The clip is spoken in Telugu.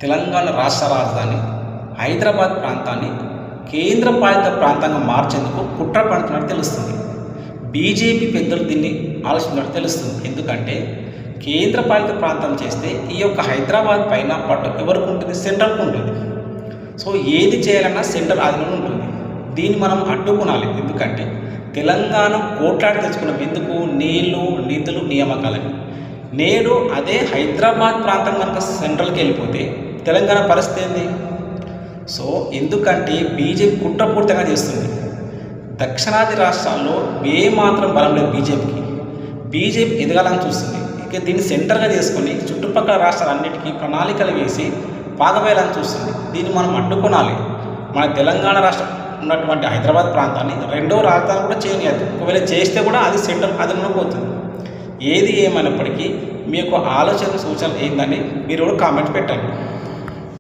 తెలంగాణ రాష్ట్ర రాజధాని హైదరాబాద్ ప్రాంతాన్ని కేంద్రపాలిత ప్రాంతంగా మార్చేందుకు కుట్ర పడుతున్నట్టు తెలుస్తుంది. బీజేపీ పెద్దలు దీన్ని ఆలోచించినట్టు తెలుస్తుంది. ఎందుకంటే కేంద్రపాలిత ప్రాంతం చేస్తే ఈ యొక్క హైదరాబాద్ పైన పట్టు ఎవరికి ఉంటుంది? సెంట్రల్కి ఉంటుంది. సో ఏది చేయాలన్నా సెంట్రల్ ఆధీనంలో ఉంటుంది. దీన్ని మనం అడ్డుకునాలి. ఎందుకంటే తెలంగాణ కోట్లాడి తెచ్చుకున్నాం. ఎందుకు? నీళ్లు, నిధులు, నియామకాలని. నేడు అదే హైదరాబాద్ ప్రాంతం కనుక సెంట్రల్కి వెళ్ళిపోతే తెలంగాణ పరిస్థితి ఏంది? సో ఎందుకంటే బీజేపీ కుట్రపూర్తిగా చేస్తుంది. దక్షిణాది రాష్ట్రాల్లో ఏమాత్రం బలం లేదు బీజేపీకి. బీజేపీ ఎదగాలని చూస్తుంది. ఇక దీన్ని సెంటర్గా చేసుకొని చుట్టుపక్కల రాష్ట్రాలన్నిటికీ ప్రణాళికలు వేసి పాగవేయాలని చూస్తుంది. దీన్ని మనం అడ్డుకోనాలి. మన తెలంగాణ రాష్ట్రం ఉన్నటువంటి హైదరాబాద్ ప్రాంతాన్ని రెండో రాజధాని కూడా చేయనియద్దు. ఒకవేళ చేస్తే కూడా అది సెంట్రల్ అదనంలో పోతుంది. ఏది ఏమైనప్పటికీ మీ యొక్క ఆలోచన సూచనలు ఏందని మీరు కూడా కామెంట్ పెట్టండి.